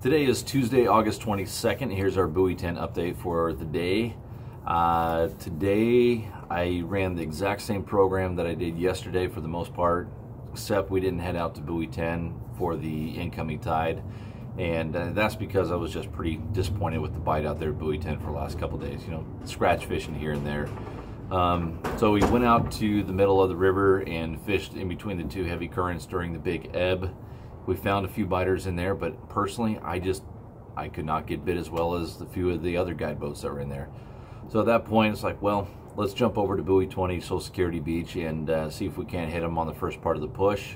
Today is Tuesday, August 22nd. Here's our buoy tent update for the day. Today I ran the exact same program that I did yesterday for the most part, except we didn't head out to buoy 10 for the incoming tide. And that's because I was just pretty disappointed with the bite out there at buoy 10 for the last couple days. You know, scratch fishing here and there. So we went out to the middle of the river and fished in between the two heavy currents during the big ebb. We found a few biters in there, but personally, I could not get bit as well as the few of the other guide boats that were in there. So at that point, it's like, well, let's jump over to buoy 20, Social Security Beach, and see if we can't hit them on the first part of the push.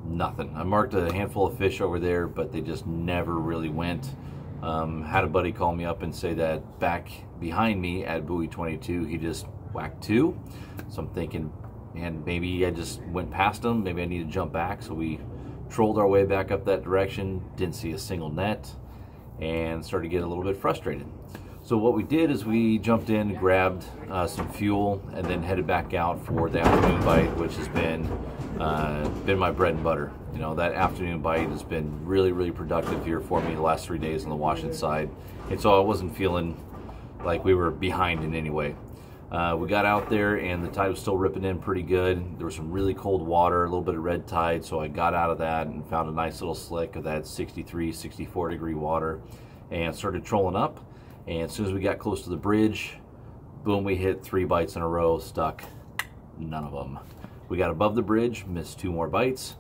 Nothing. I marked a handful of fish over there, but they just never really went. Had a buddy call me up and say that back behind me at buoy 22, he just whacked two. So I'm thinking, man, maybe I just went past him. Maybe I need to jump back. So we trolled our way back up that direction, didn't see a single net, and started getting a little bit frustrated. So what we did is we jumped in, grabbed some fuel, and then headed back out for the afternoon bite, which has been my bread and butter. You know, that afternoon bite has been really, really productive here for me the last 3 days on the Washington side, and so I wasn't feeling like we were behind in any way. We got out there and the tide was still ripping in pretty good. There was some really cold water, a little bit of red tide, so I got out of that and found a nice little slick of that 63, 64 degree water and started trolling up. And as soon as we got close to the bridge, boom, we hit 3 bites in a row, stuck none of them. We got above the bridge, missed 2 more bites,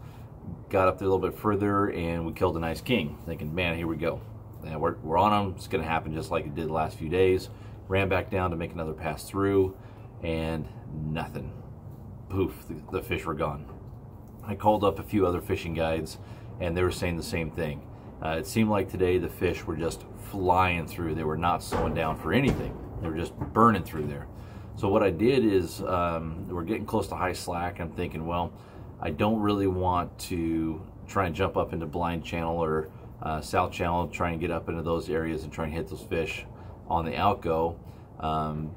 got up there a little bit further, and we killed a nice king, thinking, man, here we go. And we're on them. It's going to happen just like it did the last few days. Ran back down to make another pass through, and nothing. Poof, the fish were gone. I called up a few other fishing guides, and they were saying the same thing. It seemed like today the fish were just flying through. They were not slowing down for anything. They were just burning through there. So what I did is, we're getting close to high slack. I'm thinking, well, I don't really want to try and jump up into Blind Channel or South Channel, try and get up into those areas and try and hit those fish on the outgo,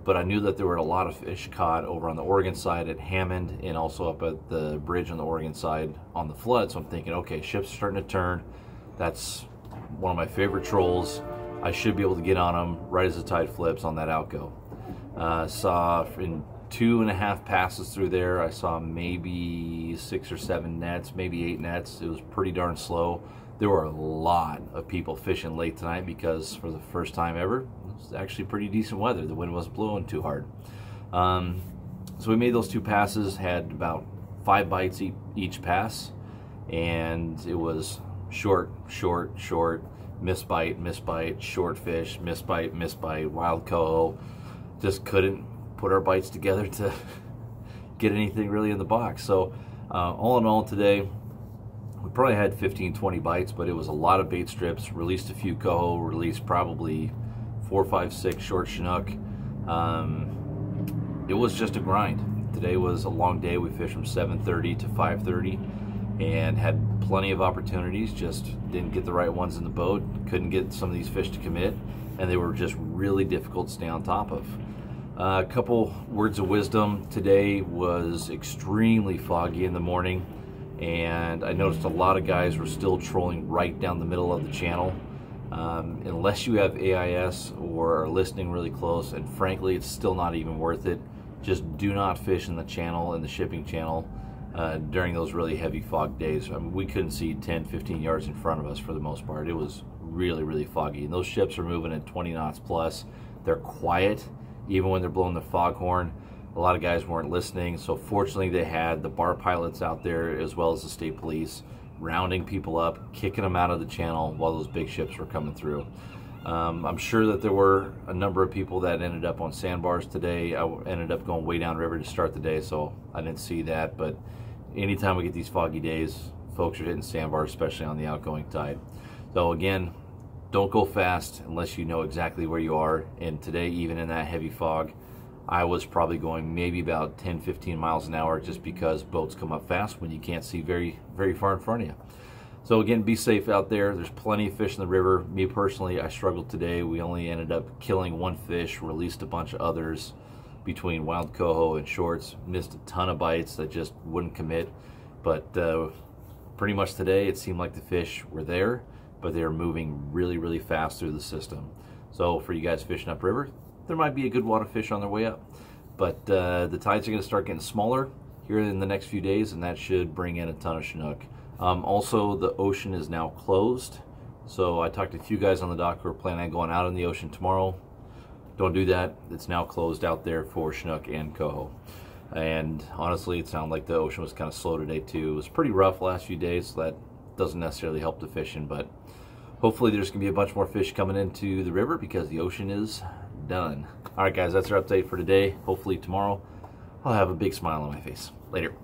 but I knew that there were a lot of fish caught over on the Oregon side at Hammond and also up at the bridge on the Oregon side on the flood. So I'm thinking, okay, ships are starting to turn. That's one of my favorite trolls. I should be able to get on them right as the tide flips on that outgo. Saw in 2.5 passes through there, I saw maybe 6 or 7 nets, maybe 8 nets. It was pretty darn slow. There were a lot of people fishing late tonight because for the first time ever, it was actually pretty decent weather. The wind wasn't blowing too hard. So we made those 2 passes, had about 5 bites each pass, and it was short, short, short, miss bite, short fish, miss bite, wild coho. Just couldn't put our bites together to get anything really in the box. So all in all today, we probably had 15-20 bites, but it was a lot of bait strips. Released a few coho, released probably 4, 5, 6 short chinook. It was just a grind. Today was a long day. We fished from 7:30 to 5:30 and had plenty of opportunities, just didn't get the right ones in the boat. Couldn't get some of these fish to commit, and they were just really difficult to stay on top of. A couple words of wisdom. Today was extremely foggy in the morning, and I noticed a lot of guys were still trolling right down the middle of the channel. Unless you have AIS or are listening really close, and frankly it's still not even worth it, just do not fish in the channel, in the shipping channel, during those really heavy fog days. I mean, we couldn't see 10-15 yards in front of us for the most part. It was really, really foggy, and those ships are moving at 20 knots plus. They're quiet even when they're blowing the foghorn. A lot of guys weren't listening, so fortunately they had the bar pilots out there as well as the state police rounding people up, kicking them out of the channel while those big ships were coming through. I'm sure that there were a number of people that ended up on sandbars today. I ended up going way downriver to start the day, so I didn't see that, but anytime we get these foggy days, folks are hitting sandbars, especially on the outgoing tide. So again, don't go fast unless you know exactly where you are. And today, even in that heavy fog, I was probably going maybe about 10-15 miles an hour, just because boats come up fast when you can't see very, very far in front of you. So again, be safe out there. There's plenty of fish in the river. Me personally, I struggled today. We only ended up killing 1 fish, released a bunch of others between wild coho and shorts. Missed a ton of bites that just wouldn't commit. But pretty much today, it seemed like the fish were there. but they're moving really, really fast through the system. So for you guys fishing upriver, there might be a good wad of fish on their way up. But the tides are going to start getting smaller here in the next few days, and that should bring in a ton of Chinook. Also, the ocean is now closed. So I talked to a few guys on the dock who are planning on going out in the ocean tomorrow. Don't do that. It's now closed out there for Chinook and coho. And honestly, it sounded like the ocean was kind of slow today too. It was pretty rough last few days, so that doesn't necessarily help the fishing, but hopefully there's going to be a bunch more fish coming into the river because the ocean is done. All right, guys, that's our update for today. Hopefully tomorrow I'll have a big smile on my face. Later.